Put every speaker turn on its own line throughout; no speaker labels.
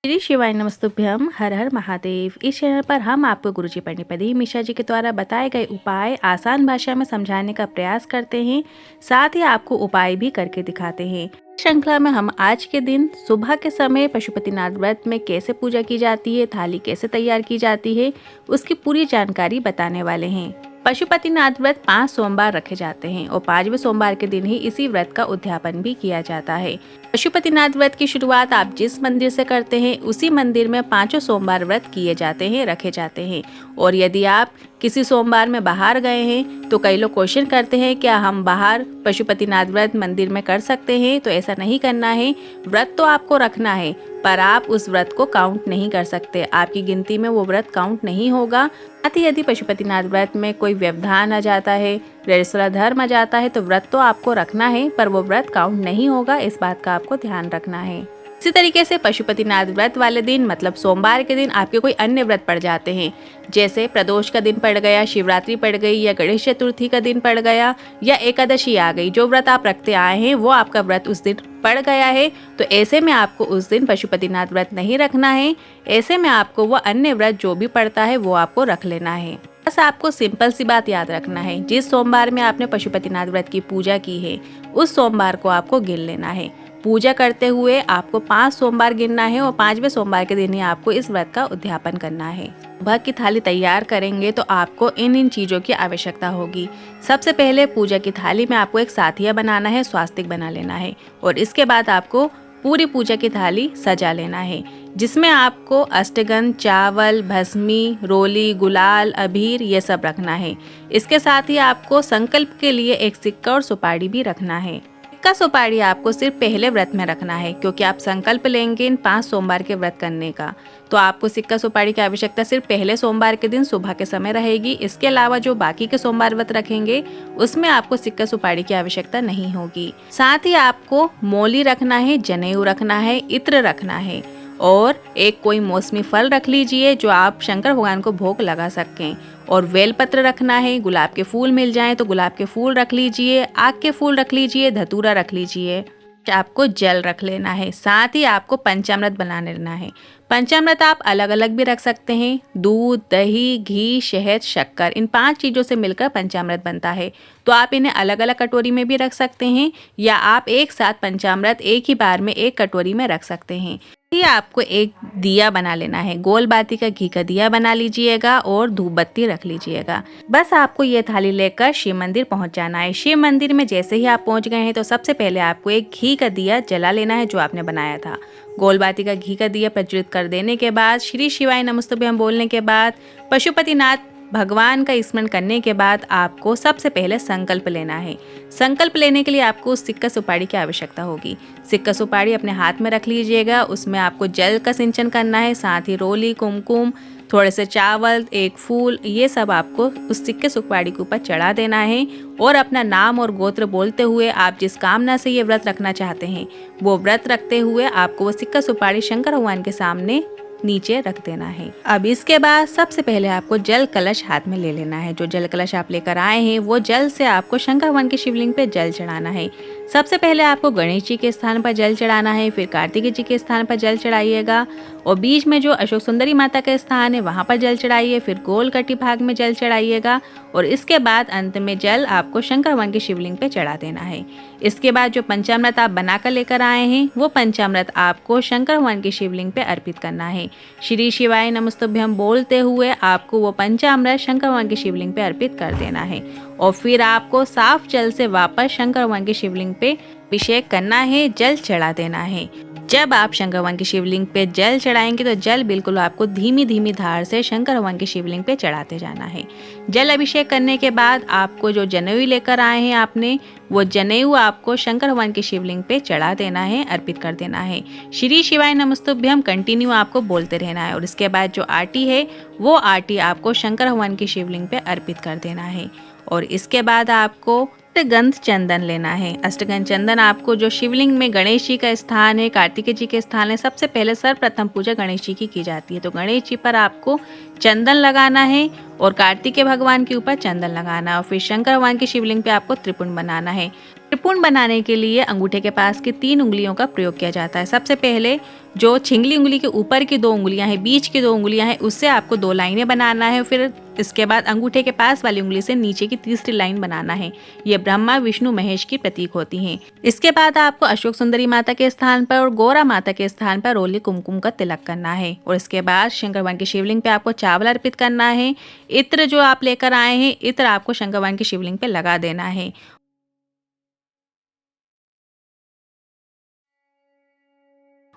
श्री शिवाय नमस्तुभ्यम। हर हर महादेव। इस चैनल पर हम आपको गुरुजी पंडित मिश्रा जी के द्वारा बताए गए उपाय आसान भाषा में समझाने का प्रयास करते हैं, साथ ही आपको उपाय भी करके दिखाते हैं। श्रृंखला में हम आज के दिन सुबह के समय पशुपतिनाथ व्रत में कैसे पूजा की जाती है, थाली कैसे तैयार की जाती है, उसकी पूरी जानकारी बताने वाले हैं। पशुपतिनाथ व्रत 5 सोमवार रखे जाते हैं और 5वें सोमवार के दिन ही इसी व्रत का उद्यापन भी किया जाता है। पशुपतिनाथ व्रत की शुरुआत आप जिस मंदिर से करते हैं उसी मंदिर में 5 सोमवार व्रत किए जाते हैं, रखे जाते हैं। और यदि आप किसी सोमवार में बाहर गए हैं तो कई लोग क्वेश्चन करते हैं क्या हम बाहर पशुपतिनाथ व्रत मंदिर में कर सकते हैं, तो ऐसा नहीं करना है। व्रत तो आपको रखना है पर आप उस व्रत को काउंट नहीं कर सकते, आपकी गिनती में वो व्रत काउंट नहीं होगा। साथ ही यदि पशुपतिनाथ व्रत में कोई व्यवधान आ जाता है, ऋषरा धर्म आ जाता है तो व्रत तो आपको रखना है पर वो व्रत काउंट नहीं होगा, इस बात का आपको ध्यान रखना है। इसी तरीके से पशुपतिनाथ व्रत वाले दिन मतलब सोमवार के दिन आपके कोई अन्य व्रत पड़ जाते हैं, जैसे प्रदोष का दिन पड़ गया, शिवरात्रि पड़ गई या गणेश चतुर्थी का दिन पड़ गया या एकादशी आ गई, जो व्रत आप रखते आए हैं वो आपका व्रत उस दिन पड़ गया है, तो ऐसे में आपको उस दिन पशुपतिनाथ व्रत नहीं रखना है। ऐसे में आपको वो अन्य व्रत जो भी पड़ता है वो आपको रख लेना है। बस आपको सिंपल सी बात याद रखना है, जिस सोमवार में आपने पशुपतिनाथ व्रत की पूजा की है उस सोमवार को आपको गिन लेना है। पूजा करते हुए आपको 5 सोमवार गिनना है और 5वें सोमवार के दिन ही आपको इस व्रत का उद्यापन करना है। सुबह की थाली तैयार करेंगे तो आपको इन चीज़ों की आवश्यकता होगी। सबसे पहले पूजा की थाली में आपको एक साथिया बनाना है, स्वास्तिक बना लेना है और इसके बाद आपको पूरी पूजा की थाली सजा लेना है, जिसमें आपको अष्टगंध, चावल, भस्मी, रोली, गुलाल, अबीर ये सब रखना है। इसके साथ ही आपको संकल्प के लिए एक सिक्का और सुपारी भी रखना है। सिक्का सुपारी आपको सिर्फ पहले व्रत में रखना है, क्योंकि आप संकल्प लेंगे इन 5 सोमवार के व्रत करने का, तो आपको सिक्का सुपारी की आवश्यकता सिर्फ पहले सोमवार के दिन सुबह के समय रहेगी। इसके अलावा जो बाकी के सोमवार व्रत रखेंगे उसमें आपको सिक्का सुपारी की आवश्यकता नहीं होगी। साथ ही आपको मौली रखना है, जनेऊ रखना है, इत्र रखना है और एक कोई मौसमी फल रख लीजिए जो आप शंकर भगवान को भोग लगा सकें। और बेलपत्र रखना है, गुलाब के फूल मिल जाएं तो गुलाब के फूल रख लीजिए, आक के फूल रख लीजिए, धतूरा रख लीजिए। आपको जल रख लेना है। साथ ही आपको पंचामृत बना लेना है। पंचामृत आप अलग अलग भी रख सकते हैं, दूध, दही, घी, शहद, शक्कर, इन 5 चीज़ों से मिलकर पंचामृत बनता है, तो आप इन्हें अलग अलग कटोरी में भी रख सकते हैं या आप एक साथ पंचामृत एक ही बार में एक कटोरी में रख सकते हैं। ये आपको एक दिया बना लेना है, गोल बाती का घी का दिया बना लीजिएगा और धूप बत्ती रख लीजिएगा। बस आपको ये थाली लेकर शिव मंदिर पहुंच जाना है। शिव मंदिर में जैसे ही आप पहुंच गए हैं तो सबसे पहले आपको एक घी का दिया जला लेना है जो आपने बनाया था। गोल बाती का घी का दिया प्रज्वलित कर देने के बाद श्री शिवाय नमस्तुभ्यम बोलने के बाद पशुपतिनाथ भगवान का स्मरण करने के बाद आपको सबसे पहले संकल्प लेना है। संकल्प लेने के लिए आपको सिक्का सुपारी की आवश्यकता होगी। सिक्का सुपारी अपने हाथ में रख लीजिएगा, उसमें आपको जल का सिंचन करना है, साथ ही रोली, कुमकुम, थोड़े से चावल, एक फूल, ये सब आपको उस सिक्के सुपारी के ऊपर चढ़ा देना है और अपना नाम और गोत्र बोलते हुए आप जिस कामना से ये व्रत रखना चाहते हैं वो व्रत रखते हुए आपको वो सिक्का सुपारी शंकर भगवान के सामने नीचे रख देना है। अब इसके बाद सबसे पहले आपको जल कलश हाथ में ले लेना है। जो जल कलश आप लेकर आए हैं वो जल से आपको शंकर भगवान के शिवलिंग पे जल चढ़ाना है। सबसे पहले आपको गणेश जी के स्थान पर जल चढ़ाना है, फिर कार्तिकेय जी के स्थान पर जल चढ़ाइएगा और बीच में जो अशोक सुंदरी माता का स्थान है वहाँ पर जल चढ़ाइए, फिर गोल कटी भाग में जल चढ़ाइएगा और इसके बाद अंत में जल आपको शंकर भगवान के शिवलिंग पे चढ़ा देना है। इसके बाद जो पंचामृत आप बनाकर लेकर आए हैं वो पंचामृत आपको शंकर भगवान के शिवलिंग पे अर्पित करना है। श्री शिवाय नमस्तुभ्यम बोलते हुए आपको वो पंचामृत शंकर भगवान के शिवलिंग पे अर्पित कर देना है और फिर आपको साफ जल से वापस शंकर भगवान के शिवलिंग पे अभिषेक करना है, जल चढ़ा देना है। जब आप शंकर भगवान के शिवलिंग पे जल चढ़ाएंगे तो जल बिल्कुल आपको धीमी धीमी धार से शंकर भगवान के शिवलिंग पे चढ़ाते जाना है। जल अभिषेक करने के बाद आपको जो जनेऊ लेकर आए हैं आपने वो जनेऊ आपको शंकर भगवान के शिवलिंग पे चढ़ा देना है, अर्पित कर देना है। श्री शिवाय नमस्तुभ्यम कंटिन्यू आपको बोलते रहना है और इसके बाद जो आरती है वो आरती आपको शंकर भगवान के शिवलिंग पे अर्पित कर देना है और इसके बाद आपको अष्टगंध चंदन लेना है। अष्टगंध चंदन आपको जो शिवलिंग में गणेश जी का स्थान है, कार्तिकेय जी के स्थान है, सबसे पहले सर्वप्रथम पूजा गणेश जी की जाती है, तो गणेश जी पर आपको चंदन लगाना है और कार्तिकेय भगवान के ऊपर चंदन लगाना है और फिर शंकर भगवान की शिवलिंग पे आपको त्रिपुंड बनाना है। त्रिपुण बनाने के लिए अंगूठे के पास की 3 उंगलियों का प्रयोग किया जाता है। सबसे पहले जो छिंगली उंगली के ऊपर की 2 उंगलियां हैं, बीच की 2 उंगलियां हैं, उससे आपको 2 लाइनें बनाना है। फिर इसके बाद अंगूठे के पास वाली उंगली से नीचे की तीसरी लाइन बनाना है। ये ब्रह्मा विष्णु महेश की प्रतीक होती हैं। इसके बाद आपको अशोक सुंदरी माता के स्थान पर और गौरा माता के स्थान पर रोली कुमकुम का तिलक करना है। और इसके बाद शंकर भगवान की शिवलिंग पे आपको चावल अर्पित करना है। इत्र जो आप लेकर आए हैं, इत्र आपको शंकर भगवान की शिवलिंग पे लगा देना है।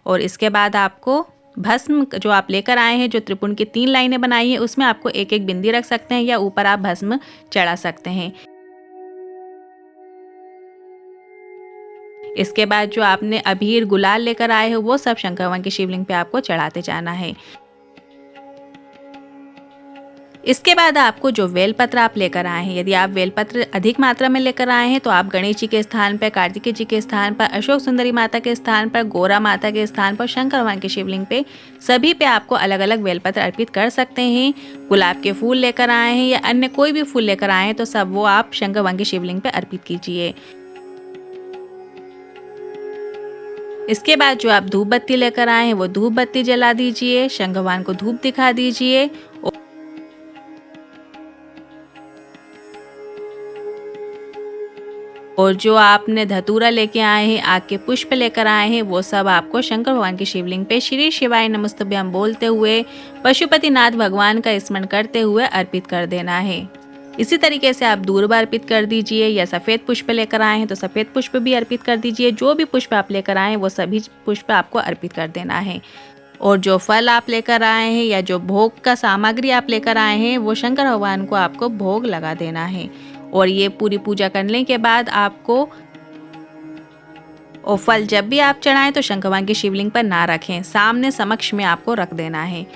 और इसके बाद आपको भस्म जो आप लेकर आए हैं, जो त्रिपुण की 3 लाइनें बनाई हैं, उसमें आपको एक एक बिंदी रख सकते हैं या ऊपर आप भस्म चढ़ा सकते हैं। इसके बाद जो आपने अबीर गुलाल लेकर आए हो, वो सब शंकर भगवान की शिवलिंग पे आपको चढ़ाते जाना है। इसके बाद आपको जो बेलपत्र आप लेकर आए हैं, यदि आप बेलपत्र अधिक मात्रा में लेकर आए हैं तो आप गणेश जी के स्थान पर, कार्तिकेय जी के स्थान पर, अशोक सुंदरी माता के स्थान पर, गौरा माता के स्थान पर, शंकर भगवान की शिवलिंग पे, सभी पे आपको अलग अलग बेलपत्र अर्पित कर सकते हैं। गुलाब के फूल लेकर आए हैं या अन्य कोई भी फूल लेकर आए हैं तो सब वो आप शंकर भगवान की शिवलिंग पे अर्पित कीजिए। इसके बाद जो आप धूप बत्ती लेकर आए हैं वो धूप बत्ती जला दीजिए, शंकर भगवान को धूप दिखा दीजिए। और जो आपने धतूरा लेके आए हैं, आग के पुष्प लेकर आए हैं, वो सब आपको शंकर भगवान की शिवलिंग पे श्री शिवाय नमस्तुभ्यं बोलते हुए, पशुपतिनाथ भगवान का स्मरण करते हुए अर्पित कर देना है। इसी तरीके से आप दूर्वा अर्पित कर दीजिए या सफ़ेद पुष्प लेकर आए हैं तो सफ़ेद पुष्प भी अर्पित कर दीजिए। जो भी पुष्प आप लेकर आए हैं वो सभी पुष्प आपको अर्पित कर देना है। और जो फल आप लेकर आए हैं या जो भोग का सामग्री आप लेकर आए हैं वो शंकर भगवान को आपको भोग लगा देना है। और ये पूरी पूजा करने के बाद आपको और फल जब भी आप चढ़ाएं तो शंकर भगवान की शिवलिंग पर ना रखें, सामने समक्ष में आपको रख देना है।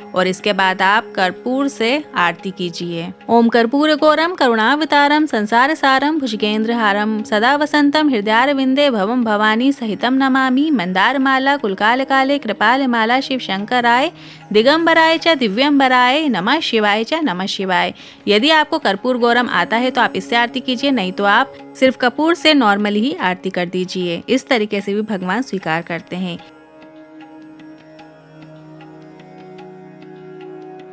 और इसके बाद आप कर्पूर से आरती कीजिए। ओम कर्पूर गौरम करुणावतारम संसार सारम भुजगेंद्र हारम सदा वसंतम हृदयारविंदे भवम भवानी सहितम नमामि। मंदार माला कुलकाल काले कृपाल माला शिव शंकराय दिगंबराय च दिव्यंबराय नमः शिवाय च नमः शिवाय। यदि आपको कर्पूर गौरम आता है तो आप इससे आरती कीजिए, नहीं तो आप सिर्फ कपूर से नॉर्मली ही आरती कर दीजिए। इस तरीके से भी भगवान स्वीकार करते हैं।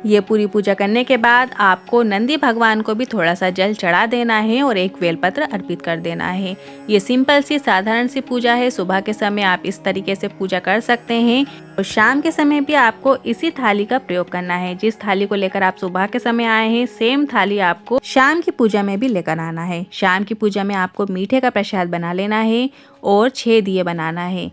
ये पूरी पूजा करने के बाद आपको नंदी भगवान को भी थोड़ा सा जल चढ़ा देना है और एक बेलपत्र अर्पित कर देना है। ये सिंपल सी साधारण सी पूजा है। सुबह के समय आप इस तरीके से पूजा कर सकते हैं और शाम के समय भी आपको इसी थाली का प्रयोग करना है। जिस थाली को लेकर आप सुबह के समय आए हैं, सेम थाली आपको शाम की पूजा में भी लेकर आना है। शाम की पूजा में आपको मीठे का प्रसाद बना लेना है और 6 दिए बनाना है।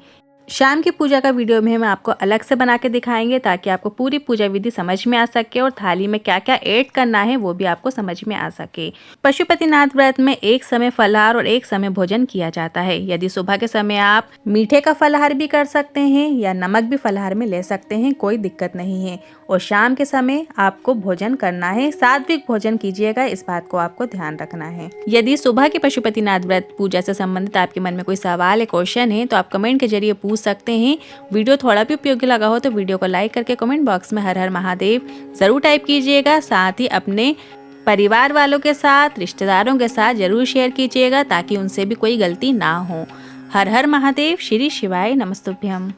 शाम की पूजा का वीडियो में हम आपको अलग से बना के दिखाएंगे ताकि आपको पूरी पूजा विधि समझ में आ सके और थाली में क्या क्या ऐड करना है वो भी आपको समझ में आ सके। पशुपतिनाथ व्रत में एक समय फलाहार और एक समय भोजन किया जाता है। यदि सुबह के समय आप मीठे का फलाहार भी कर सकते हैं या नमक भी फलाहार में ले सकते हैं, कोई दिक्कत नहीं है। और शाम के समय आपको भोजन करना है, सात्विक भोजन कीजिएगा, इस बात को आपको ध्यान रखना है। यदि सुबह की पशुपतिनाथ व्रत पूजा से संबंधित आपके मन में कोई सवाल है, क्वेश्चन है तो आप कमेंट के जरिए पूछ सकते हैं। वीडियो थोड़ा भी उपयोगी लगा हो तो वीडियो को लाइक करके कमेंट बॉक्स में हर हर महादेव जरूर टाइप कीजिएगा। साथ ही अपने परिवार वालों के साथ, रिश्तेदारों के साथ जरूर शेयर कीजिएगा ताकि उनसे भी कोई गलती ना हो। हर हर महादेव, श्री शिवाय नमस्तुभ्यम।